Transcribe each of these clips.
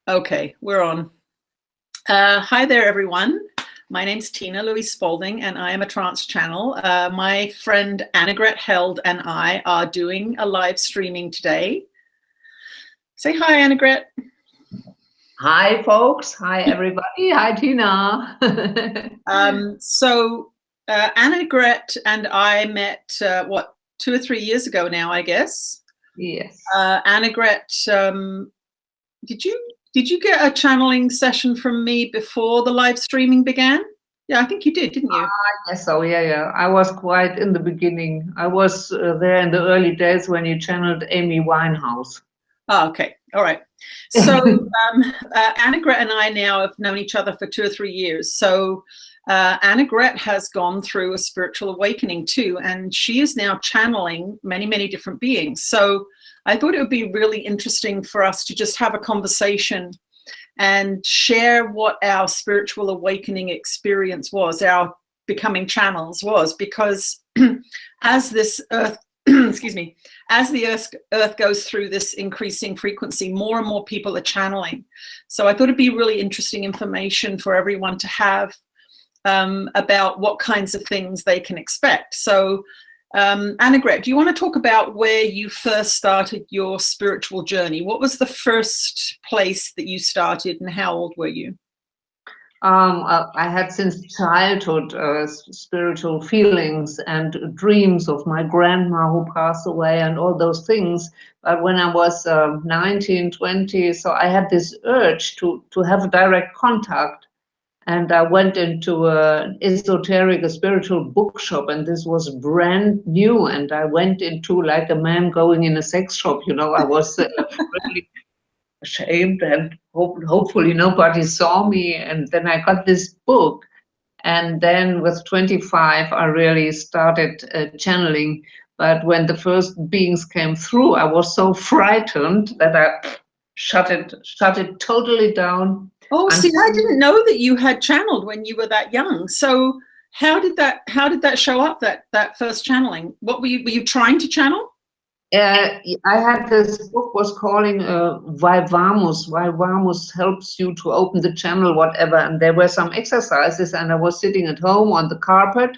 Okay, we're on. Hi there, everyone. My name's Tina Louise Spalding, and I am a trance channel. My friend Annegret Held and I are doing a live streaming today. Say hi, Annegret. Hi, folks. Hi, everybody. Hi, Tina. Annegret and I met, 2 or 3 years ago now, I guess. Yes. Annegret, did you get a channeling session from me before the live streaming began? Yeah, I think you did, didn't you? Yes, so yeah. I was quite in the beginning. I was there in the early days when you channeled Amy Winehouse. Oh, okay. All right. So Annegret and I now have known each other for 2 or 3 years. So Annegret has gone through a spiritual awakening too, and she is now channeling many, many different beings. So I thought it would be really interesting for us to just have a conversation and share what our spiritual awakening experience was, our becoming channels was, because as this earth, excuse me, as the earth goes through this increasing frequency, more and more people are channeling. So I thought it'd be really interesting information for everyone to have about what kinds of things they can expect. So Annegret, do you want to talk about where you first started your spiritual journey? What was the first place that you started, and how old were you? I had since childhood spiritual feelings and dreams of my grandma who passed away and all those things. But when I was 19, 20, so I had this urge to have a direct contact. And I went into an esoteric, a spiritual bookshop, and this was brand new. And I went into like a man going in a sex shop. I was really ashamed, and hopefully nobody saw me. And then I got this book. And then with 25, I really started channeling. But when the first beings came through, I was so frightened that I shut it totally down. Oh, see, I didn't know that you had channeled when you were that young. So how did that show up, that first channeling? What were you trying to channel? I had this book was calling Why Vamos helps you to open the channel, whatever. And there were some exercises, and I was sitting at home on the carpet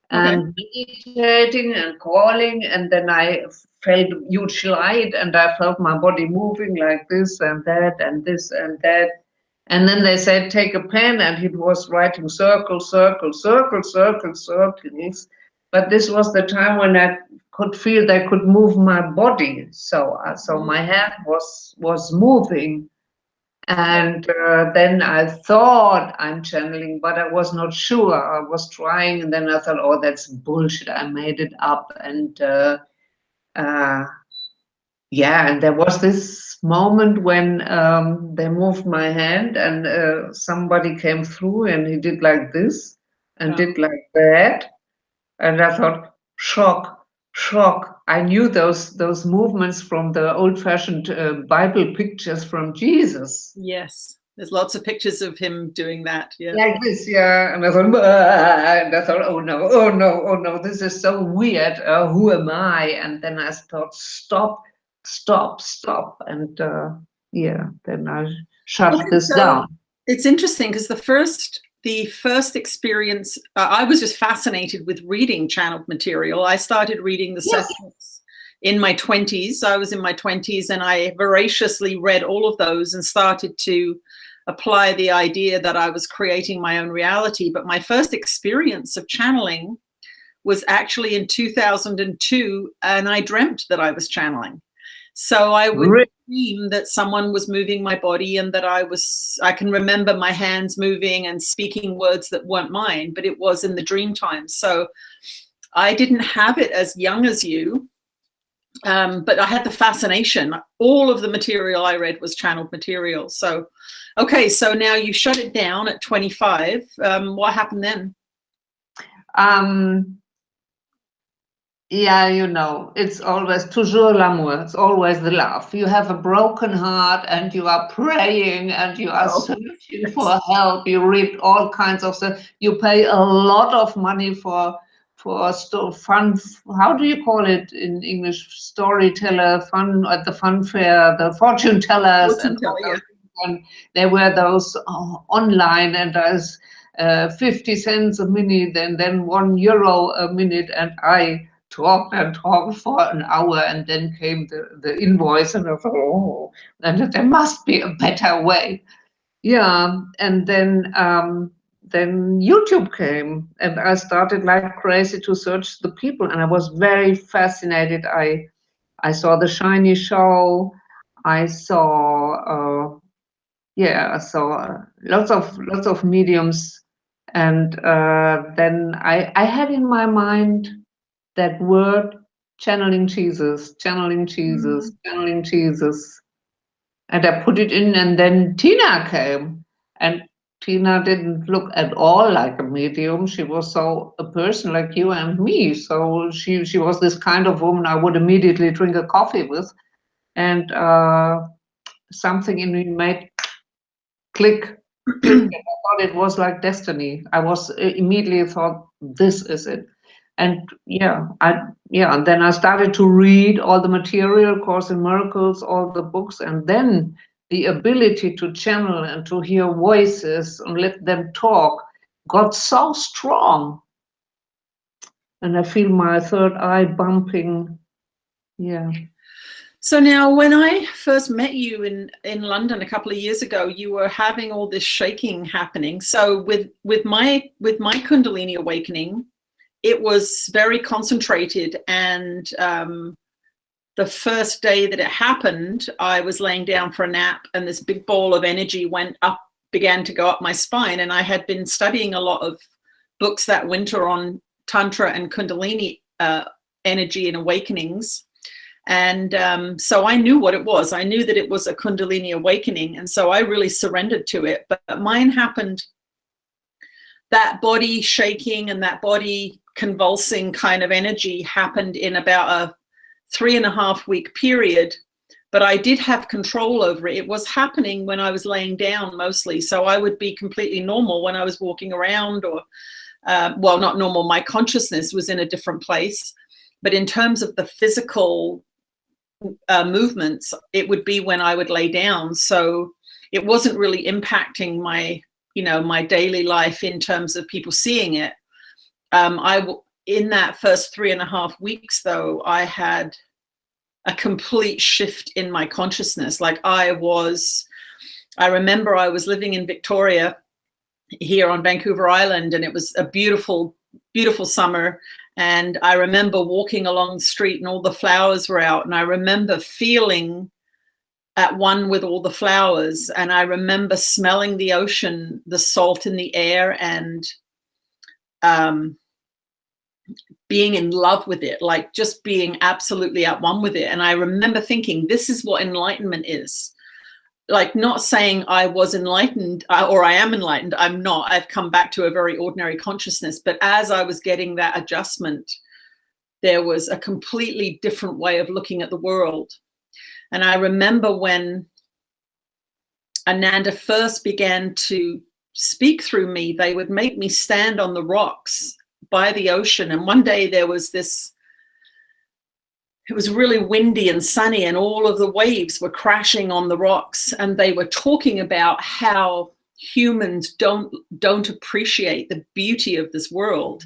and meditating and calling, and then I felt huge light, and I felt my body moving like this and that and this and that. And then they said, take a pen, and it was writing circles, circles, circles, circles, circles. But this was the time when I could feel they could move my body. So my hand was moving. And then I thought I'm channeling, but I was not sure. I was trying, and then I thought, oh, that's bullshit. I made it up. And and there was this moment when they moved my hand, and somebody came through, and he did like this and did like that. And I thought, shock. I knew those movements from the old-fashioned Bible pictures from Jesus. Yes, there's lots of pictures of him doing that. Yeah, like this, yeah. And I thought, oh no, this is so weird. Who am I? And then I thought, stop, and then I shut this down. It's interesting because the first experience, I was just fascinated with reading channeled material. I started reading the sessions in my 20s. I was in my 20s, and I voraciously read all of those and started to apply the idea that I was creating my own reality. But my first experience of channeling was actually in 2002, and I dreamt that I was channeling. So I would dream that someone was moving my body, and that I can remember my hands moving and speaking words that weren't mine, but it was in the dream time. So I didn't have it as young as you, but I had the fascination. All of the material I read was channeled material. So, okay, so now you shut it down at 25. What happened then? It's always toujours l'amour. It's always the love. You have a broken heart, and you are praying, and you are searching for help. You read all kinds of stuff. You pay a lot of money for fun. How do you call it in English? Storyteller, fun at the fun fair, the fortune tellers, And there were those online, and there's 50 cents a minute, and then €1 a minute, and I talked and talked for an hour, and then came the invoice, and I thought, oh, and there must be a better way. Yeah, and then YouTube came, and I started like crazy to search the people, and I was very fascinated. I saw the Shiny Show. I saw I saw lots of mediums, and then I had in my mind that word, channeling Jesus, channeling Jesus, channeling Jesus. And I put it in, and then Tina came. And Tina didn't look at all like a medium. She was so a person like you and me. So she was this kind of woman I would immediately drink a coffee with. And something in me made click, click. And I thought it was like destiny. I was immediately thought, this is it. And and then I started to read all the material, Course in Miracles, all the books, and then the ability to channel and to hear voices and let them talk got so strong. And I feel my third eye bumping. Yeah. So now, when I first met you in London a couple of years ago, you were having all this shaking happening. So with my Kundalini awakening, it was very concentrated, and the first day that it happened, I was laying down for a nap, and this big ball of energy began to go up my spine. And I had been studying a lot of books that winter on Tantra and Kundalini energy and awakenings. And so I knew what it was. I knew that it was a Kundalini awakening. And so I really surrendered to it. But mine happened, that body shaking and that body convulsing kind of energy happened in about a 3.5 week period. But I did have control over it. It was happening when I was laying down mostly. So I would be completely normal when I was walking around, or, well, not normal. My consciousness was in a different place. But in terms of the physical movements, it would be when I would lay down. So it wasn't really impacting my daily life in terms of people seeing it. In that first 3.5 weeks, though, I had a complete shift in my consciousness. Like I remember I was living in Victoria here on Vancouver Island, and it was a beautiful, beautiful summer. And I remember walking along the street and all the flowers were out. And I remember feeling at one with all the flowers. And I remember smelling the ocean, the salt in the air, and being in love with it, like just being absolutely at one with it. And I remember thinking, this is what enlightenment is. Like, not saying I was enlightened or I am enlightened. I'm not. I've come back to a very ordinary consciousness. But as I was getting that adjustment, there was a completely different way of looking at the world. And I remember when Ananda first began to speak through me, they would make me stand on the rocks by the ocean. And one day there was this, it was really windy and sunny, and all of the waves were crashing on the rocks, and they were talking about how humans don't appreciate the beauty of this world.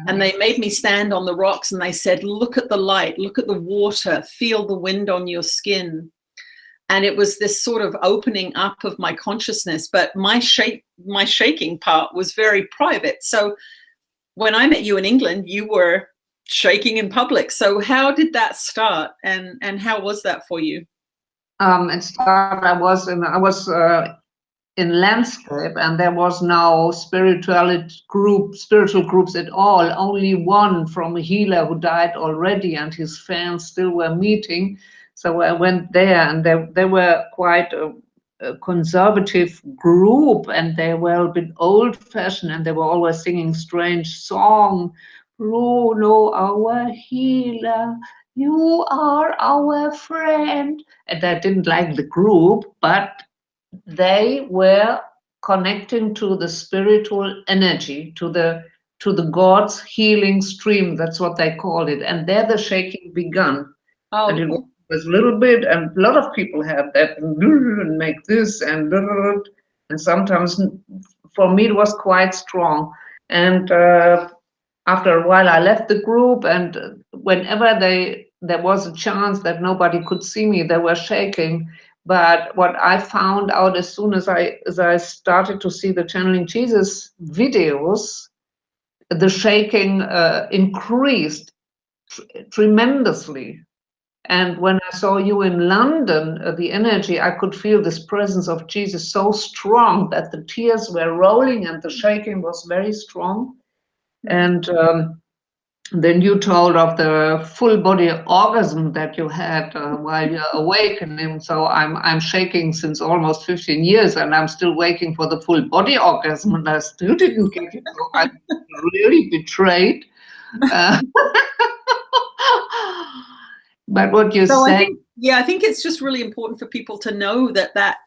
And they made me stand on the rocks, and they said, look at the light, look at the water, feel the wind on your skin. And it was this sort of opening up of my consciousness. But my shaking part was very private. So when I met you in England, you were shaking in public. So how did that start, and how was that for you? It started, I was in landscape, and there was no spiritual groups at all. Only one from a healer who died already, and his fans still were meeting. So I went there, and they were quite a conservative group, and they were a bit old-fashioned, and they were always singing strange songs. Bruno, our healer, you are our friend. And I didn't like the group, but they were connecting to the spiritual energy, to the God's healing stream. That's what they called it. And there the shaking began. Oh, and it was with a little bit, and a lot of people have that, and make this, and sometimes for me it was quite strong. And after a while I left the group, and whenever there was a chance that nobody could see me, they were shaking. But what I found out as soon as I started to see the Channeling Jesus videos, the shaking increased tremendously. And when I saw you in London, the energy, I could feel this presence of Jesus so strong that the tears were rolling and the shaking was very strong. And then you told of the full body orgasm that you had while you're awakening. So I'm shaking since almost 15 years, and I'm still waiting for the full body orgasm, and I still didn't get it. So I'm really betrayed. But what you say, I think it's just really important for people to know that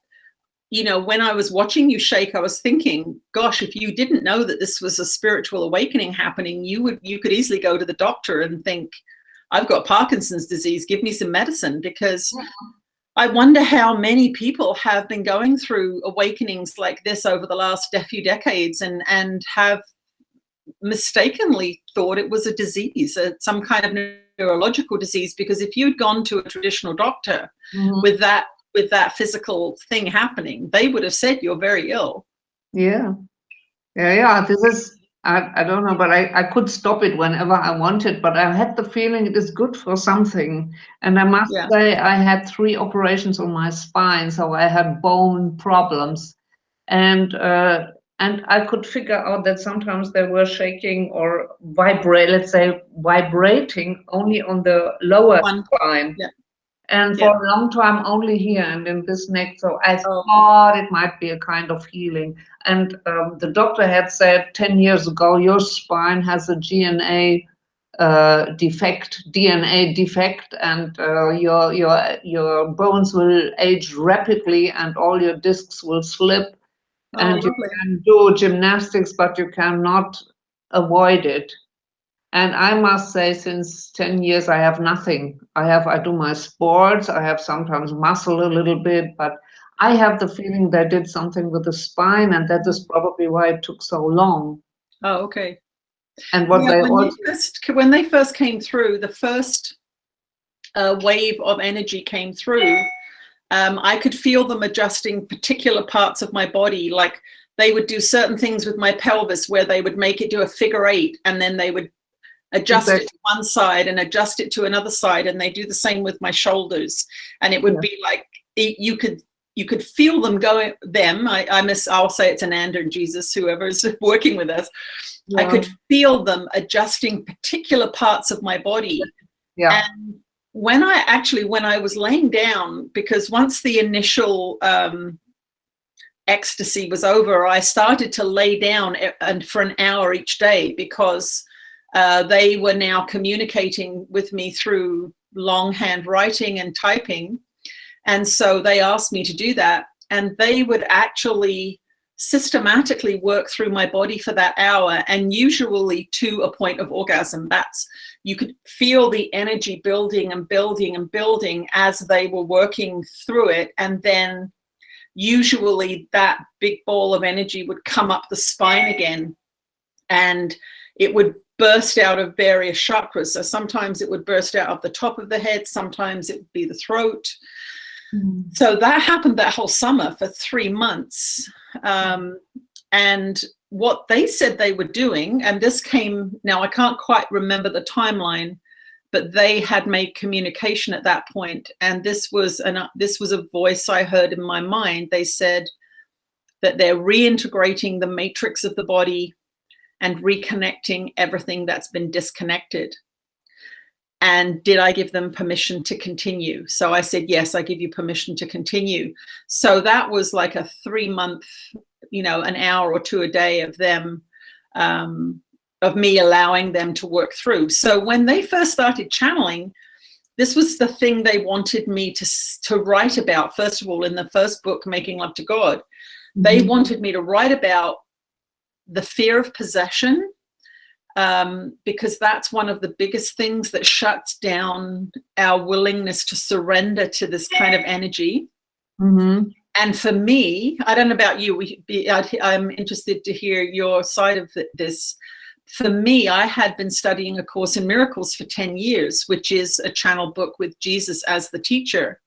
you know, when I was watching you shake, I was thinking, gosh, if you didn't know that this was a spiritual awakening happening, you could easily go to the doctor and think, I've got Parkinson's disease, give me some medicine. Because I wonder how many people have been going through awakenings like this over the last few decades and have mistakenly thought it was a disease, some kind of neurological disease. Because if you'd gone to a traditional doctor with that physical thing happening, they would have said you're very ill. Yeah. This is, I don't know, but I could stop it whenever I wanted, but I had the feeling it is good for something. And I must say, I had 3 operations on my spine, so I had bone problems. And I could figure out that sometimes they were shaking or vibrating only on the lower spine. Yeah. And for a long time only here and in this neck. So I thought it might be a kind of healing. And the doctor had said 10 years ago, your spine has a DNA defect, and your bones will age rapidly and all your discs will slip. And you can do gymnastics, but you cannot avoid it. And I must say, since 10 years, I have nothing. I do my sports. I have sometimes muscle a little bit, but I have the feeling they did something with the spine, and that is probably why it took so long. Oh, okay. And what when they first came through, the first wave of energy came through. I could feel them adjusting particular parts of my body, like they would do certain things with my pelvis where they would make it do a figure 8, and then they would adjust it to one side and adjust it to another side, and they do the same with my shoulders. And it would be like you could feel them going. I'll say it's Ananda and Jesus, whoever is working with us. I could feel them adjusting particular parts of my body. And when I was laying down, because once the initial ecstasy was over, I started to lay down and for an hour each day, because they were now communicating with me through longhand writing and typing. And so they asked me to do that. And they would actually systematically work through my body for that hour, and usually to a point of orgasm. You could feel the energy building and building and building as they were working through it. And then usually that big ball of energy would come up the spine again, and it would burst out of various chakras. So sometimes it would burst out of the top of the head, sometimes it would be the throat. So that happened that whole summer for 3 months. And what they said they were doing, and this came, now I can't quite remember the timeline, but they had made communication at that point. And this was a voice I heard in my mind. They said that they're reintegrating the matrix of the body and reconnecting everything that's been disconnected. And did I give them permission to continue? So I said, yes, I give you permission to continue. So that was like a 3-month, an hour or 2 a day of them, of me allowing them to work through. So when they first started channeling, this was the thing they wanted me to write about. First of all, in the first book, Making Love to God, they wanted me to write about the fear of possession, because that's one of the biggest things that shuts down our willingness to surrender to this kind of energy. Mm-hmm. And for me, I don't know about you, I'm interested to hear your side of this. For me, I had been studying A Course in Miracles for 10 years, which is a channel book with Jesus as the teacher.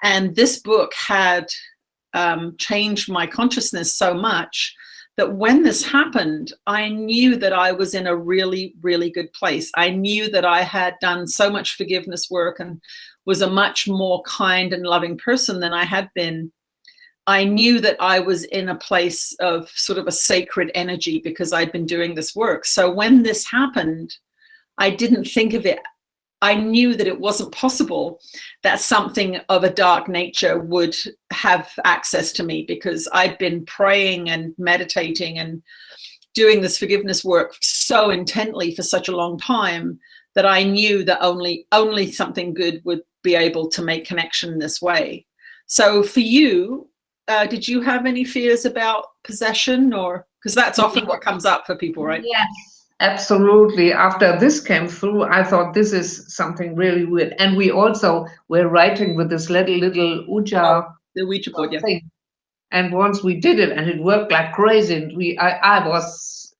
And this book had changed my consciousness so much that when this happened, I knew that I was in a really, really good place. I knew that I had done so much forgiveness work and was a much more kind and loving person than I had been. I knew that I was in a place of sort of a sacred energy because I'd been doing this work. So when this happened, I didn't think of it. I knew that it wasn't possible that something of a dark nature would have access to me, because I'd been praying and meditating and doing this forgiveness work so intently for such a long time that I knew that only something good would be able to make connection this way. So for you, did you have any fears about possession, or because that's often what comes up for people, right? Yes, absolutely. After this came through, I thought this is something really weird. And we also were writing with this little Uja the Ouija board, yeah. thing. And once we did it, and it worked like crazy, and I was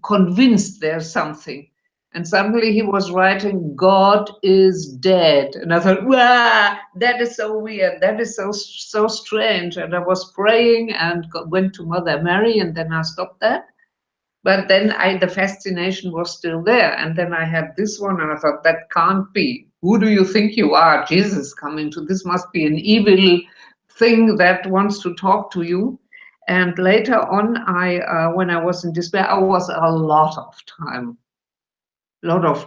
convinced there's something. And suddenly he was writing, "God is dead." And I thought, wow, that is so weird. That is so strange. And I was praying and went to Mother Mary, and then I stopped that. But then the fascination was still there. And then I had this one, and I thought, that can't be. Who do you think you are? Jesus coming to this must be an evil thing that wants to talk to you. And later on, when I was in despair, I was a lot of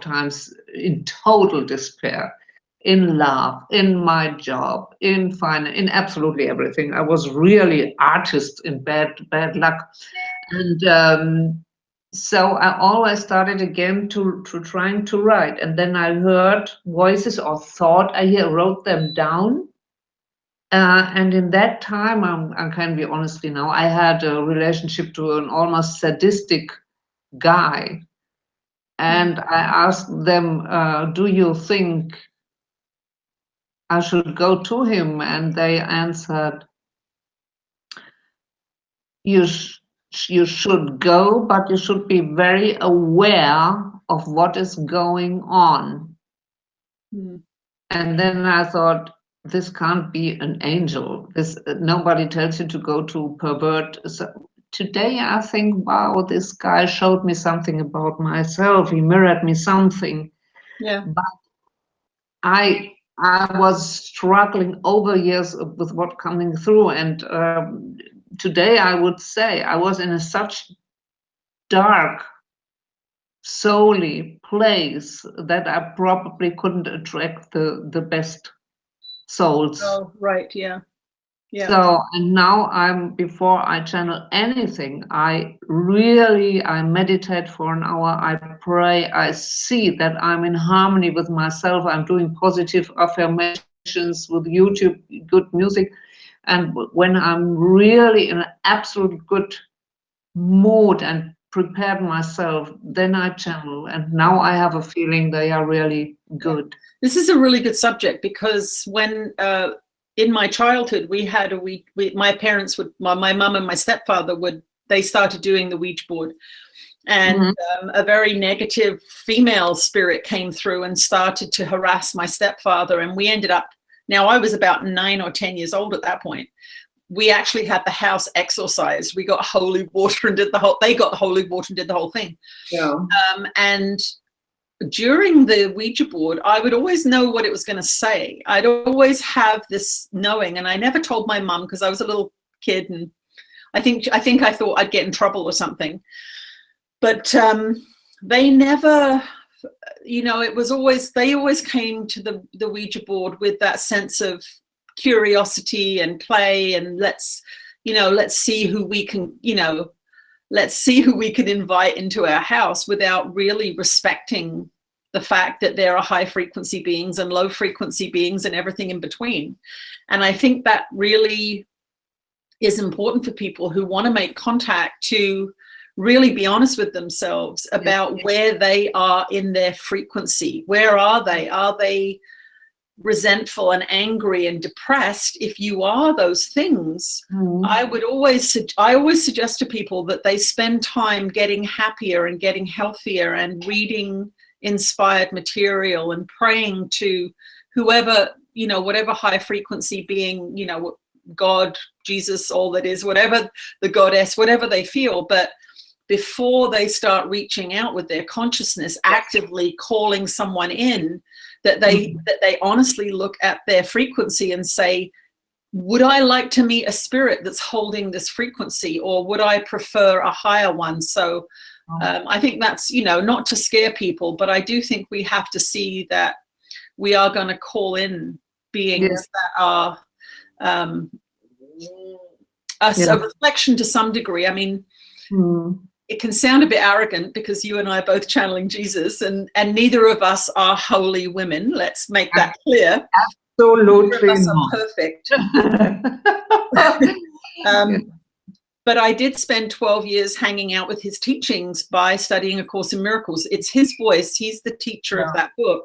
times in total despair, in love, in my job, in finance, in absolutely everything. I was really artist in bad luck. And so I always started again to trying to write. And then I heard voices or thought I wrote them down. And in that time, I can be honestly now, I had a relationship to an almost sadistic guy. And I asked them, do you think I should go to him? And they answered, you should go, but you should be very aware of what is going on. And then I thought, this can't be an angel. Nobody tells you to go to pervert. So today I think, wow, this guy showed me something about myself. He mirrored me something. Yeah. But I was struggling over years with what coming through. And today I would say I was in such dark, soully place that I probably couldn't attract the best souls. Oh, right, yeah. Yeah. So, and now before I channel anything, I meditate for an hour, I pray, I see that I'm in harmony with myself, I'm doing positive affirmations with YouTube, good music. And when I'm really in an absolute good mood and prepared myself, then I channel. And now I have a feeling they are really good. This is a really good subject, because when in my childhood, my parents would, my mum and my stepfather they started doing the Ouija board, and a very negative female spirit came through and started to harass my stepfather. And we ended up, now I was about 9 or 10 years old at that point. We actually had the house exorcised. We got holy water and they got holy water and did the whole thing. Yeah. And during the Ouija board, I would always know what it was going to say. I'd always have this knowing, and I never told my mum because I was a little kid, and I think I thought I'd get in trouble or something. But they never, they always came to the Ouija board with that sense of curiosity and play, and let's see who we can, let's see who we can invite into our house, without really respecting the fact that there are high frequency beings and low frequency beings and everything in between. And I think that really is important for people who want to make contact, to really be honest with themselves about where they are in their frequency. Where are they? Are they resentful and angry and depressed? If you are those things, I always suggest to people that they spend time getting happier and getting healthier and reading inspired material and praying to whoever, whatever high frequency being, God, Jesus, all that is, whatever the goddess, whatever they feel. But before they start reaching out with their consciousness, actively calling someone in, that they honestly look at their frequency and say, would I like to meet a spirit that's holding this frequency, or would I prefer a higher one? So I think that's, not to scare people, but I do think we have to see that we are going to call in beings that are a reflection to some degree. I mean, it can sound a bit arrogant because you and I are both channeling Jesus, and neither of us are holy women. Let's make that clear. Absolutely neither of us not. are perfect. But I did spend 12 years hanging out with his teachings by studying A Course in Miracles. It's his voice. He's the teacher of that book.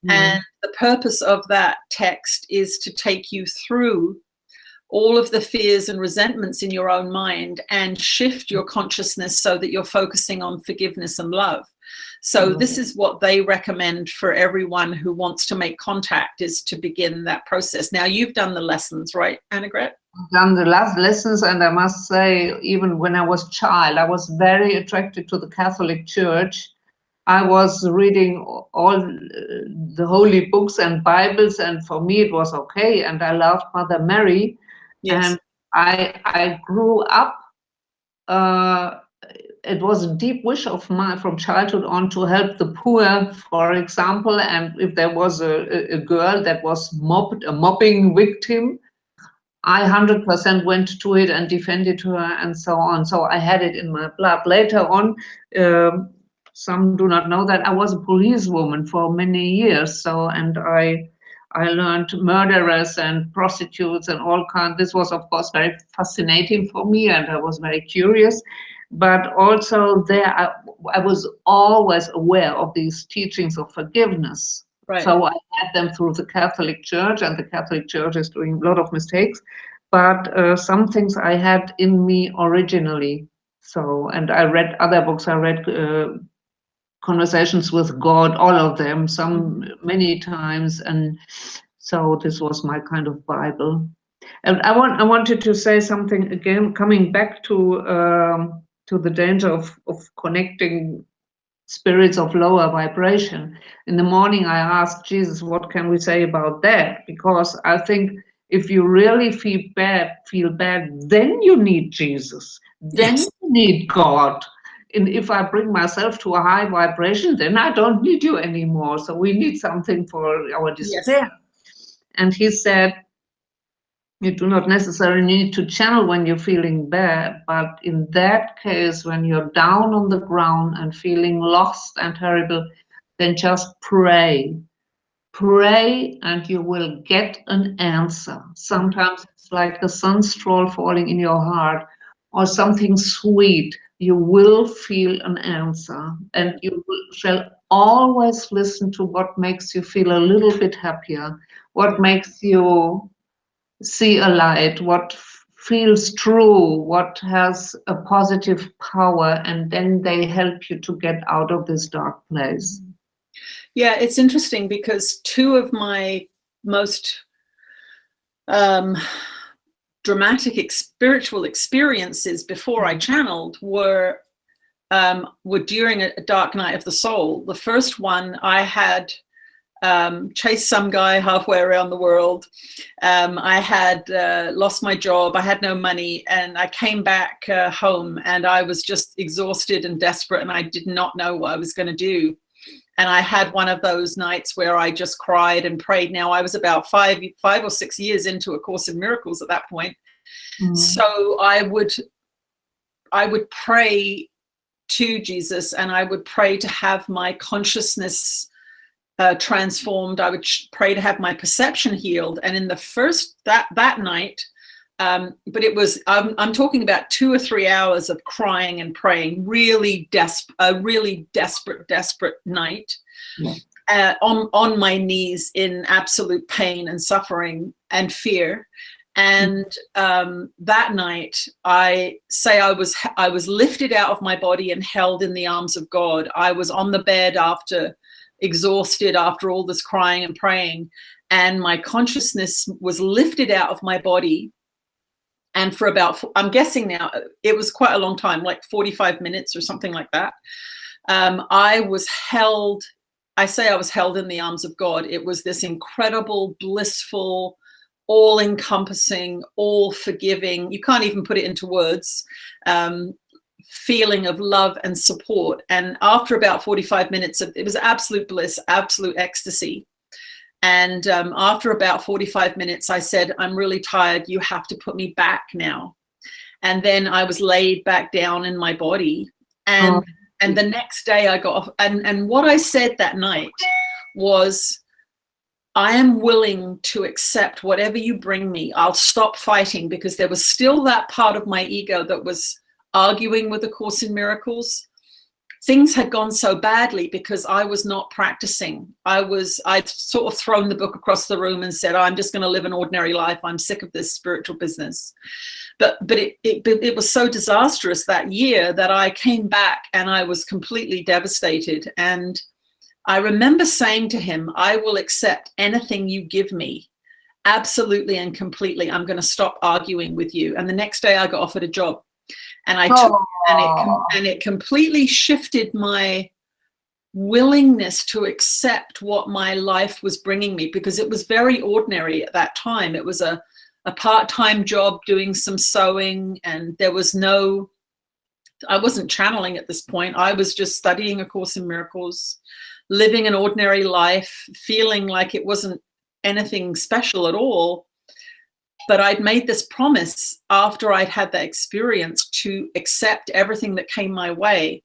And the purpose of that text is to take you through all of the fears and resentments in your own mind and shift your consciousness so that you're focusing on forgiveness and love. So this is what they recommend for everyone who wants to make contact, is to begin that process. Now, you've done the lessons, right, Annegret? I've done the last lessons, and I must say, even when I was a child, I was very attracted to the Catholic Church. I was reading all the holy books and Bibles, and for me it was okay, and I loved Mother Mary. And I grew up, it was a deep wish of mine from childhood on to help the poor, for example. And if there was a girl that was mobbed, a mobbing victim, I 100% went to it and defended her and so on. So I had it in my blood. Later on, some do not know that I was a policewoman for many years. So, and I learned murderers and prostitutes and all kinds. This was, of course, very fascinating for me, and I was very curious. But also there, I was always aware of these teachings of forgiveness. Right. So I had them through the Catholic Church, and the Catholic Church is doing a lot of mistakes. But some things I had in me originally. So, and I read other books. I read Conversations with God, all of them, many times, and so this was my kind of Bible. And I wanted to say something again, coming back to the danger of connecting spirits of lower vibration. In the morning, I asked Jesus, what can we say about that? Because I think if you really feel bad, then you need Jesus. Then you need God. And if I bring myself to a high vibration, then I don't need you anymore. So we need something for our despair. And he said, you do not necessarily need to channel when you're feeling bad, but in that case, when you're down on the ground and feeling lost and terrible, then just pray. Pray and you will get an answer. Sometimes it's like a sunstrawl falling in your heart or something sweet. You will feel an answer, and you shall always listen to what makes you feel a little bit happier, what makes you see a light, what feels true, what has a positive power, and then they help you to get out of this dark place. Yeah, it's interesting because two of my most dramatic spiritual experiences before I channeled were during a dark night of the soul. The first one, I had chased some guy halfway around the world. I had lost my job. I had no money, and I came back home, and I was just exhausted and desperate, and I did not know what I was going to do. And I had one of those nights where I just cried and prayed. Now, I was about 5 or 6 years into A Course in Miracles at that point. So I would pray to Jesus, and I would pray to have my consciousness transformed. I would pray to have my perception healed. And in the first, that night, but it was, I'm talking about 2 or 3 hours of crying and praying, really desperate night. Yeah. On my knees in absolute pain and suffering and fear. And that night, I say I was lifted out of my body and held in the arms of God. I was on the bed exhausted after all this crying and praying, and my consciousness was lifted out of my body. And for about, I'm guessing now, it was quite a long time, like 45 minutes or something like that. I was held in the arms of God. It was this incredible, blissful, all-encompassing, all-forgiving, you can't even put it into words, feeling of love and support. And after about 45 minutes, it was absolute bliss, absolute ecstasy. And after about 45 minutes, I said, I'm really tired. You have to put me back now. And then I was laid back down in my body. And the next day I got off. And what I said that night was, I am willing to accept whatever you bring me. I'll stop fighting, because there was still that part of my ego that was arguing with the Course in Miracles. Things had gone so badly because I was not practicing. I'd sort of thrown the book across the room and said, I'm just going to live an ordinary life. I'm sick of this spiritual business. But it was so disastrous that year that I came back and I was completely devastated. And I remember saying to him, I will accept anything you give me, absolutely and completely. I'm going to stop arguing with you. And the next day I got offered a job. And I took and it completely shifted my willingness to accept what my life was bringing me, because it was very ordinary at that time. It was a part-time job doing some sewing, and there was I wasn't channeling at this point. I was just studying A Course in Miracles, living an ordinary life, feeling like it wasn't anything special at all. But I'd made this promise after I'd had that experience to accept everything that came my way.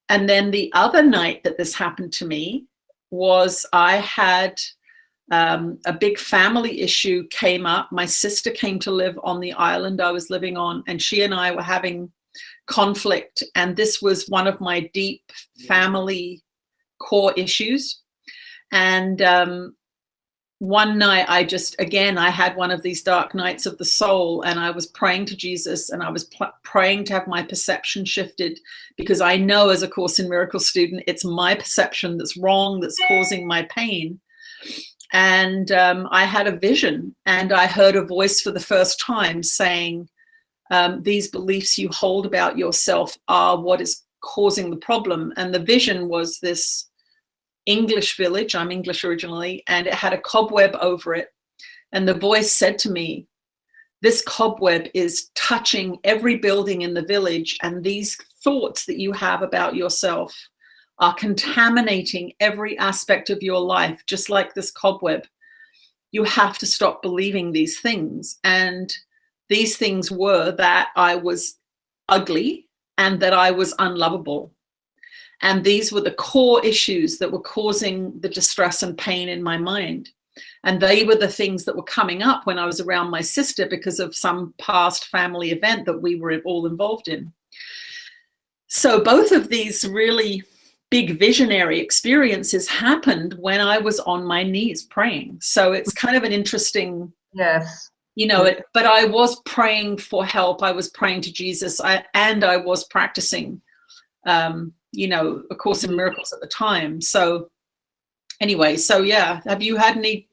And then the other night that this happened to me was I had a big family issue came up. My sister came to live on the island I was living on, and she and I were having conflict. And this was one of my deep family core issues. And one night I had one of these dark nights of the soul, and I was praying to Jesus, and I was praying to have my perception shifted, because I know as a Course in Miracles student, it's my perception that's wrong, that's causing my pain. And I had a vision, and I heard a voice for the first time saying, these beliefs you hold about yourself are what is causing the problem. And the vision was this English village, I'm English originally, and it had a cobweb over it. And the voice said to me, this cobweb is touching every building in the village, and these thoughts that you have about yourself are contaminating every aspect of your life, just like this cobweb. You have to stop believing these things. And these things were that I was ugly and that I was unlovable. And these were the core issues that were causing the distress and pain in my mind. And they were the things that were coming up when I was around my sister because of some past family event that we were all involved in. So both of these really big visionary experiences happened when I was on my knees praying. So it's kind of an interesting, yes, but I was praying for help. I was praying to Jesus, and I was practicing A Course in Miracles at the time. So anyway, so yeah, have you had any,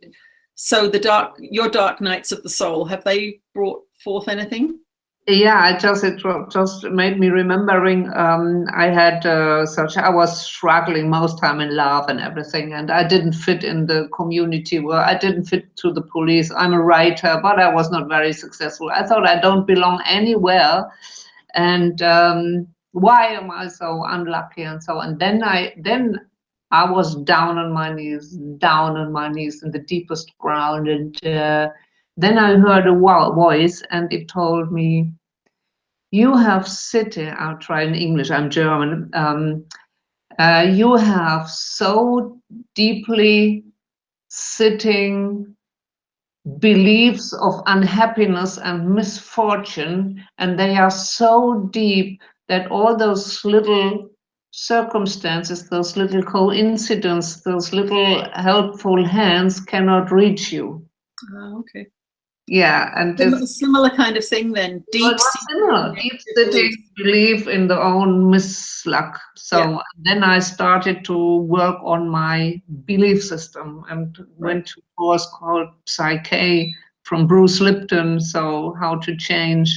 so your dark nights of the soul, have they brought forth anything? Yeah, it just made me remembering I was struggling most time in love and everything, and I didn't fit in the community, where I didn't fit to the police. I'm a writer, but I was not very successful. I thought I don't belong anywhere, and why am I so unlucky and so on. Then I was down on my knees in the deepest ground, and then I heard a voice, and it told me, you have sitting, I'll try in English, I'm German, you have so deeply sitting beliefs of unhappiness and misfortune, and they are so deep that all those little circumstances, those little coincidences, those little helpful hands cannot reach you. Okay. Yeah, and this Similar kind of thing then. deep sitting belief in the own misluck. So then I started to work on my belief system and went to a course called Psyche from Bruce Lipton. So how to change,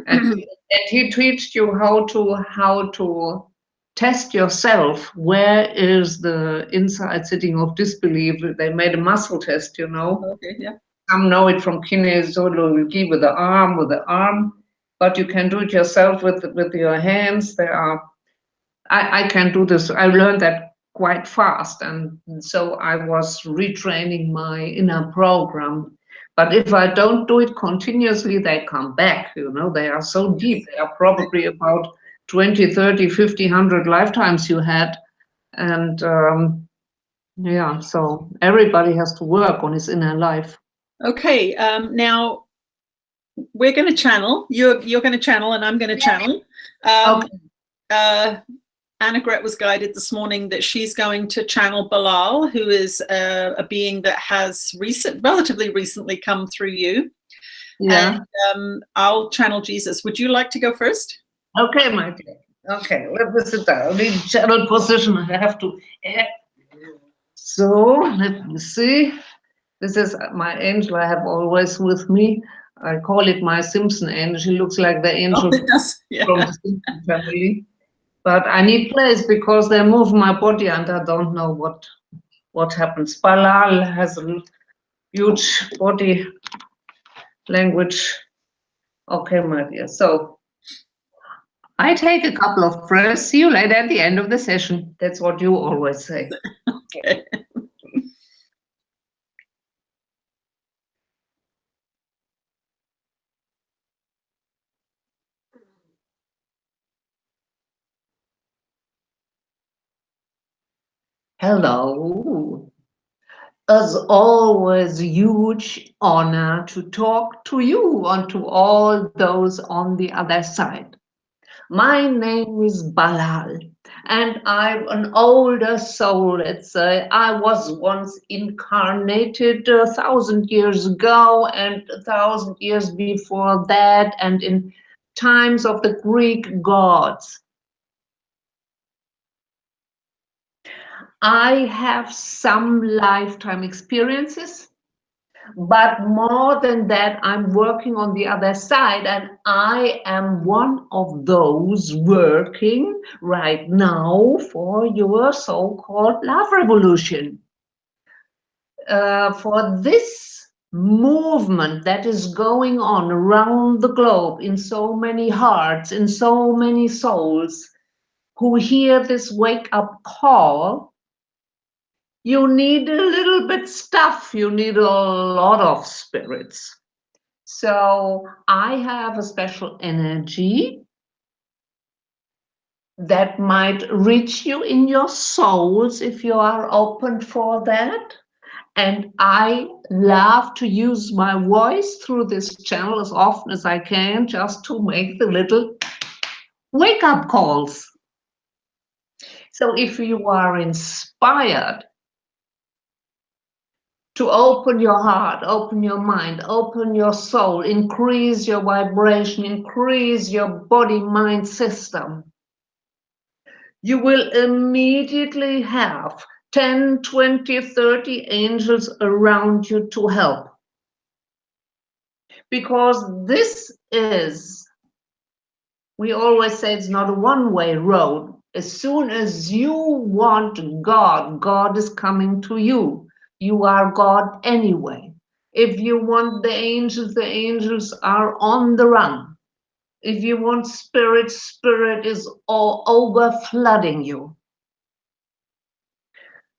and he teaches you how to test yourself. Where is the inside sitting of disbelief? They made a muscle test, you know. Okay, yeah. Some know it from kinesiology with the arm, but you can do it yourself with your hands. I can do this. I learned that quite fast, and so I was retraining my inner program. But if I don't do it continuously, they come back, you know. They are so deep. They are probably about 20, 30, 50, 100 lifetimes you had. And yeah, so everybody has to work on his inner life. Okay, now we're going to channel. You're going to channel, and I'm going to channel. Annegret was guided this morning that she's going to channel Bilal, who is a being that has relatively recently come through you. Yeah. And I'll channel Jesus. Would you like to go first? Okay, my dear. Okay, let me sit down. I need channel position. I have to. So let me see. This is my angel I have always with me. I call it my Simpson angel. She looks like the angel from the Simpson family. But I need place because they move my body and I don't know what happens. Bilal has a huge body language. Okay, my dear. So I take a couple of breaths. See you later at the end of the session. That's what you always say. Okay. Hello. As always, huge honor to talk to you and to all those on the other side. My name is Bilal, and I'm an older soul, let's say. I was once incarnated 1,000 years ago and 1,000 years before that, and in times of the Greek gods. I have some lifetime experiences, but more than that, I'm working on the other side, and I am one of those working right now for your so-called love revolution. For this movement that is going on around the globe in so many hearts, in so many souls who hear this wake-up call, you need a little bit stuff. You need a lot of spirits. So I have a special energy that might reach you in your souls if you are open for that. And I love to use my voice through this channel as often as I can, just to make the little wake-up calls. So if you are inspired to open your heart, open your mind, open your soul, increase your vibration, increase your body-mind system, you will immediately have 10, 20, 30 angels around you to help. Because this is, we always say it's not a one-way road. As soon as you want God, God is coming to you. You are God anyway. If you want the angels are on the run. If you want spirit, spirit is all over flooding you.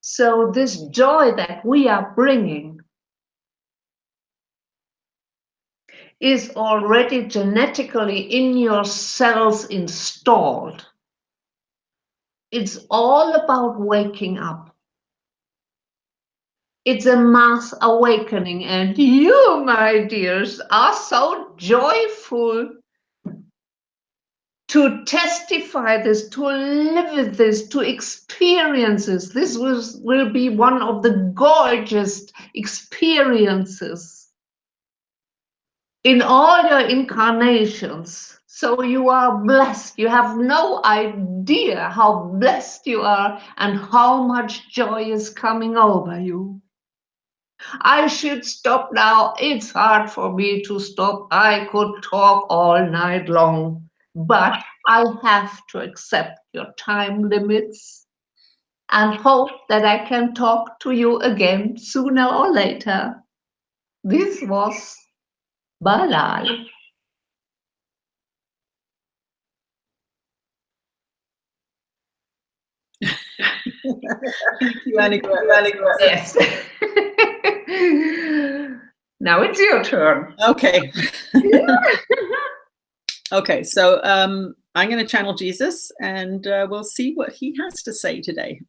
So this joy that we are bringing is already genetically in your cells installed. It's all about waking up. It's a mass awakening, and you, my dears, are so joyful to testify this, to live this, to experience this. This will be one of the gorgeous experiences in all your incarnations. So you are blessed. You have no idea how blessed you are and how much joy is coming over you. I should stop now. It's hard for me to stop. I could talk all night long, but I have to accept your time limits and hope that I can talk to you again sooner or later. This was Bilal. Thank you, Annegret. Yes. Now it's your turn. Okay. Okay, so I'm going to channel Jesus, and we'll see what he has to say today.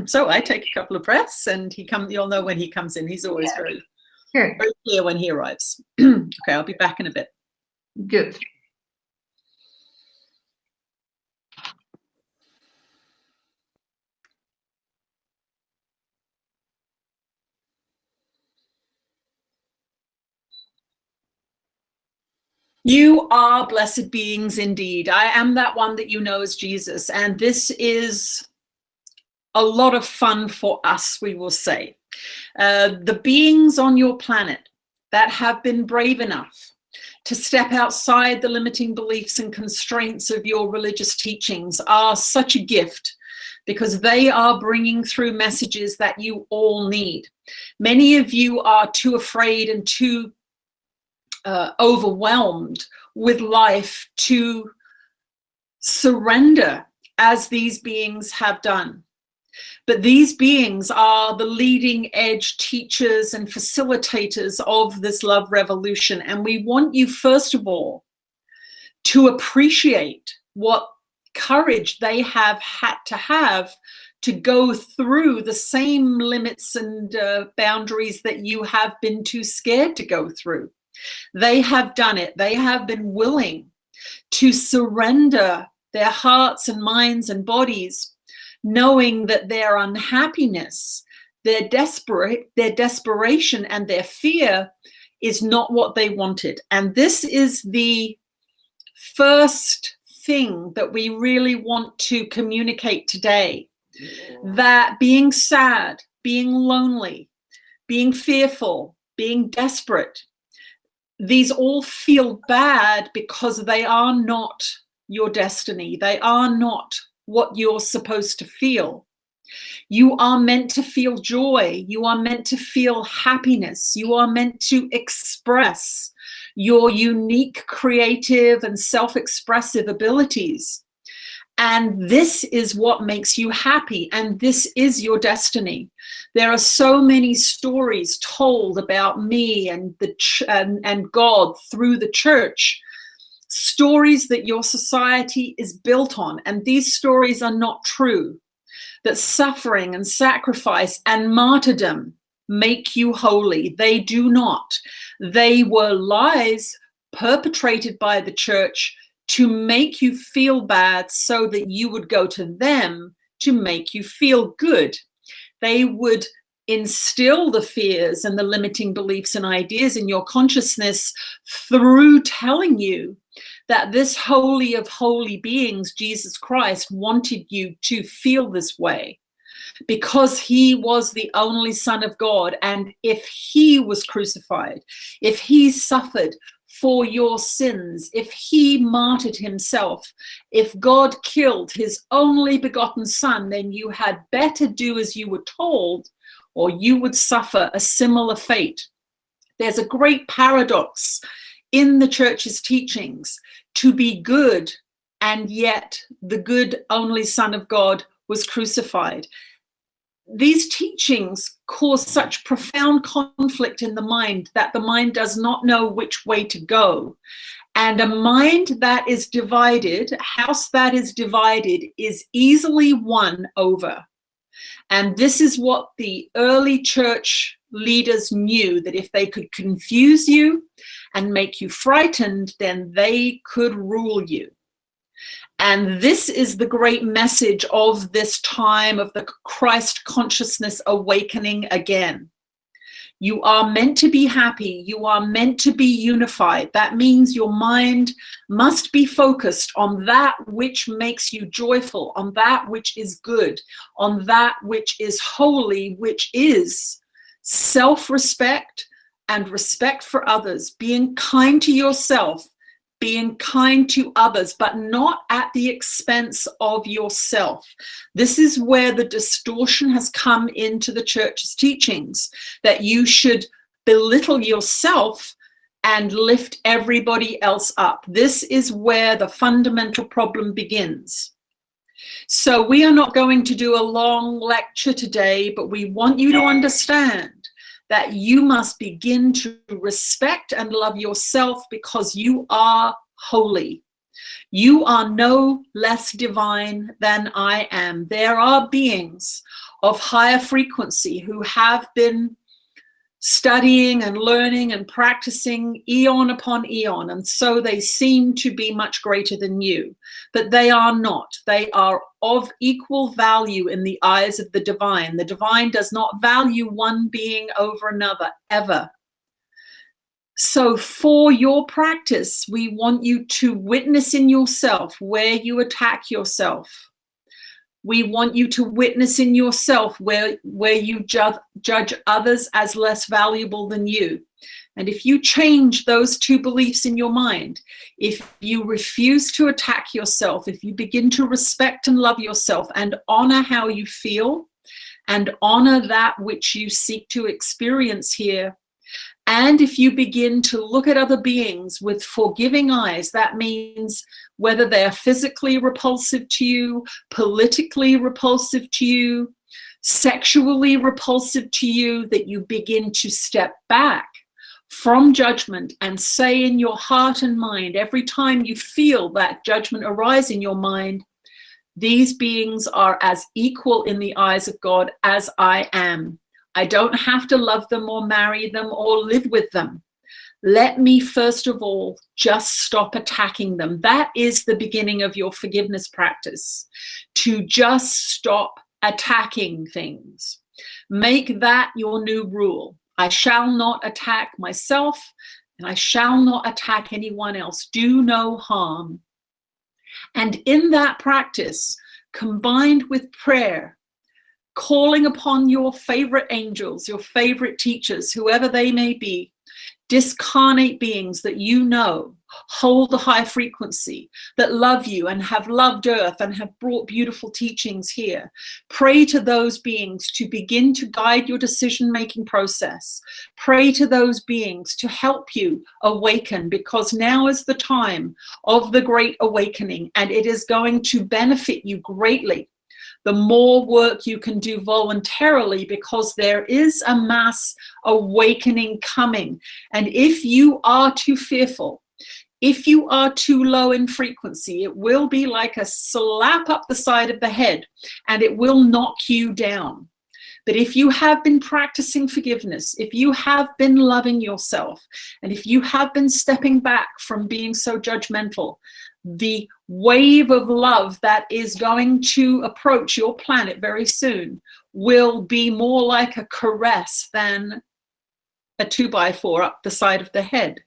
So I take a couple of breaths, and you'll know when he comes in. He's always very clear when he arrives. Okay, I'll be back in a bit. Good. You are blessed beings indeed. I am that one that you know as Jesus. And this is a lot of fun for us, we will say. The beings on your planet that have been brave enough to step outside the limiting beliefs and constraints of your religious teachings are such a gift, because they are bringing through messages that you all need. Many of you are too afraid and too overwhelmed with life to surrender as these beings have done. But these beings are the leading edge teachers and facilitators of this love revolution. And we want you, first of all, to appreciate what courage they have had to go through the same limits and boundaries that you have been too scared to go through. They have done it. They have been willing to surrender their hearts and minds and bodies, knowing that their unhappiness, their desperation and their fear is not what they wanted. And this is the first thing that we really want to communicate today, that being sad, being lonely, being fearful, being desperate, these all feel bad because they are not your destiny. They are not what you're supposed to feel. You are meant to feel joy. You are meant to feel happiness. You are meant to express your unique, creative, and self-expressive abilities. And this is what makes you happy, and this is your destiny. There are so many stories told about me and and God through the church, stories that your society is built on, and these stories are not true. That suffering and sacrifice and martyrdom make you holy. They do not. They were lies perpetrated by the church to make you feel bad so that you would go to them to make you feel good. They would instill the fears and the limiting beliefs and ideas in your consciousness through telling you that this holy of holy beings, Jesus Christ, wanted you to feel this way because he was the only Son of God. And if he was crucified, if he suffered for your sins, if he martyred himself, if God killed his only begotten Son, then you had better do as you were told, or you would suffer a similar fate. There's a great paradox in the church's teachings to be good, and yet the good only Son of God was crucified. These teachings cause such profound conflict in the mind that the mind does not know which way to go. And a mind that is divided, a house that is divided, is easily won over. And this is what the early church leaders knew that if they could confuse you and make you frightened, then they could rule you. And this is the great message of this time of the Christ consciousness awakening again. You are meant to be happy. You are meant to be unified. That means your mind must be focused on that which makes you joyful, on that which is good, on that which is holy, which is self-respect and respect for others, being kind to yourself, being kind to others, but not at the expense of yourself. This is where the distortion has come into the church's teachings, that you should belittle yourself and lift everybody else up. This is where the fundamental problem begins. So we are not going to do a long lecture today, but we want you to understand that you must begin to respect and love yourself because you are holy. You are no less divine than I am. There are beings of higher frequency who have been studying and learning and practicing eon upon eon, and so they seem to be much greater than you, but they are not. They are of equal value in the eyes of the divine. The divine does not value one being over another, ever. So for your practice, we want you to witness in yourself where you attack yourself. We want you to witness in yourself where you judge others as less valuable than you. And if you change those two beliefs in your mind, if you refuse to attack yourself, if you begin to respect and love yourself and honor how you feel and honor that which you seek to experience here, and if you begin to look at other beings with forgiving eyes, that means whether they are physically repulsive to you, politically repulsive to you, sexually repulsive to you, that you begin to step back from judgment and say in your heart and mind, every time you feel that judgment arise in your mind, these beings are as equal in the eyes of God as I am. I don't have to love them or marry them or live with them. Let me, first of all, just stop attacking them. That is the beginning of your forgiveness practice, to just stop attacking things. Make that your new rule. I shall not attack myself, and I shall not attack anyone else. Do no harm. And in that practice, combined with prayer, calling upon your favorite angels, your favorite teachers, whoever they may be, discarnate beings that you know hold the high frequency, that love you and have loved earth and have brought beautiful teachings here. Pray to those beings to begin to guide your decision-making process. Pray to those beings to help you awaken, because now is the time of the great awakening, and it is going to benefit you greatly. The more work you can do voluntarily, because there is a mass awakening coming. And if you are too fearful, if you are too low in frequency, it will be like a slap up the side of the head and it will knock you down. But if you have been practicing forgiveness, if you have been loving yourself, and if you have been stepping back from being so judgmental, the wave of love that is going to approach your planet very soon will be more like a caress than a 2x4 up the side of the head.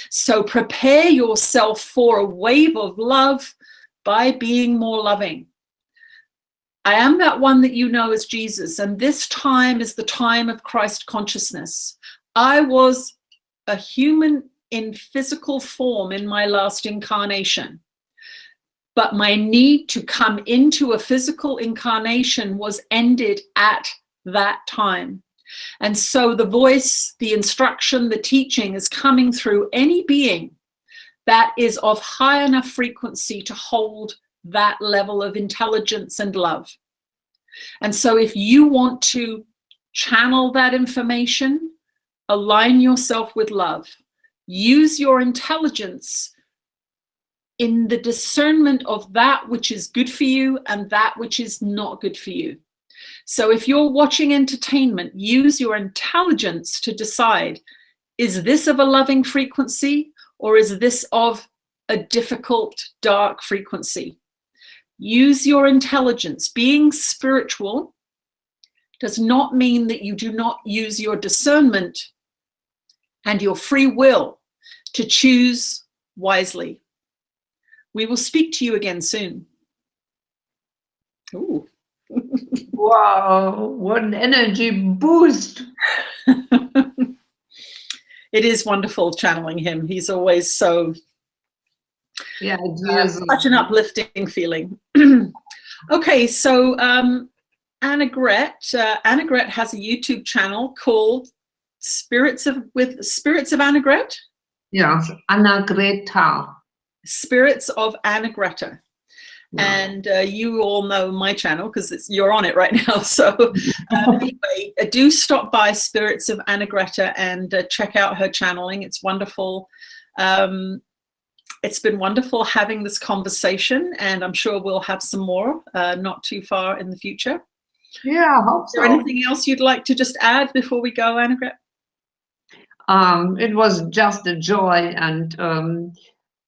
So prepare yourself for a wave of love by being more loving. I am that one that you know as Jesus, and this time is the time of Christ consciousness. I was a human in physical form in my last incarnation, but my need to come into a physical incarnation was ended at that time. And so the voice, the instruction, the teaching is coming through any being that is of high enough frequency to hold that level of intelligence and love. And so if you want to channel that information, align yourself with love, use your intelligence in the discernment of that which is good for you and that which is not good for you. So if you're watching entertainment, use your intelligence to decide, is this of a loving frequency or is this of a difficult, dark frequency? Use your intelligence. Being spiritual does not mean that you do not use your discernment and your free will to choose wisely. We will speak to you again soon. Ooh. Wow, what an energy boost. It is wonderful channeling him. He's always so, yeah, such an uplifting feeling. Okay, so Annegret has a YouTube channel called Spirits of Annegret? Yes, Annegret. Spirits of Annegret. Yeah. And you all know my channel because you're on it right now. So anyway, do stop by Spirits of Annegret and check out her channeling. It's wonderful. It's been wonderful having this conversation, and I'm sure we'll have some more not too far in the future. Yeah, I hope so. Is there anything else you'd like to just add before we go, Annegret? It was just a joy, and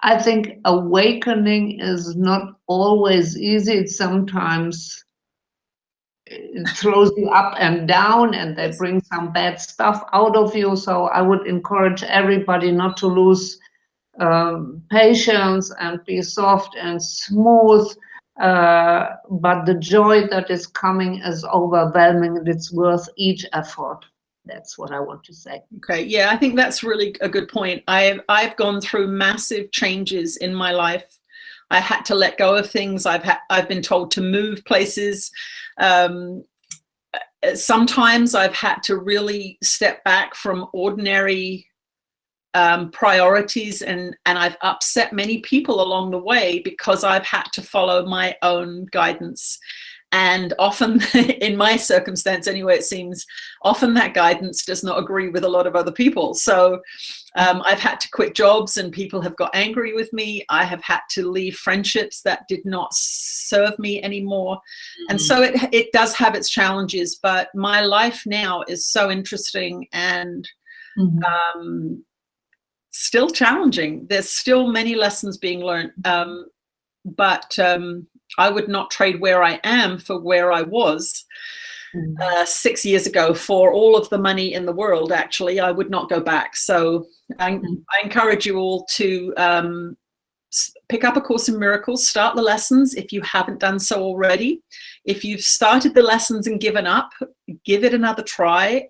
I think awakening is not always easy. It's sometimes it throws you up and down, and they bring some bad stuff out of you. So I would encourage everybody not to lose patience and be soft and smooth. But the joy that is coming is overwhelming, and it's worth each effort. That's what I want to say. Okay, yeah, I think that's really a good point. I've gone through massive changes in my life. I had to let go of things. I've been told to move places. Sometimes I've had to really step back from ordinary priorities, and I've upset many people along the way because I've had to follow my own guidance. And often, in my circumstance anyway, it seems often that guidance does not agree with a lot of other people. So I've had to quit jobs and people have got angry with me. I have had to leave friendships that did not serve me anymore. And so it does have its challenges, but my life now is so interesting and still challenging. There's still many lessons being learned, but I would not trade where I am for where I was 6 years ago for all of the money in the world. Actually, I would not go back. So I encourage you all to pick up A Course in Miracles, start the lessons if you haven't done so already. If you've started the lessons and given up, give it another try.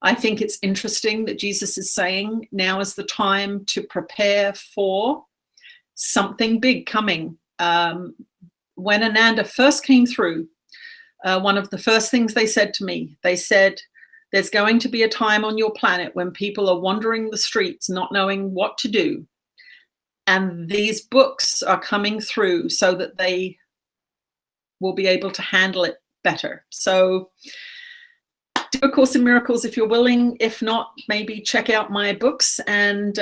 I think it's interesting that Jesus is saying now is the time to prepare for something big coming. When Ananda first came through, one of the first things they said to me, they said, there's going to be a time on your planet when people are wandering the streets, not knowing what to do. And these books are coming through so that they will be able to handle it better. So do A Course in Miracles if you're willing. If not, maybe check out my books. And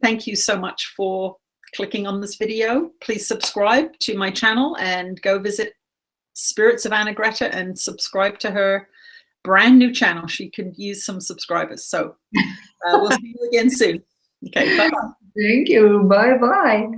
thank you so much for clicking on this video. Please subscribe to my channel and go visit Spirits of Annegret and subscribe to her brand new channel. She can use some subscribers. So we'll see you again soon. Okay, bye-bye. Thank you. Bye-bye.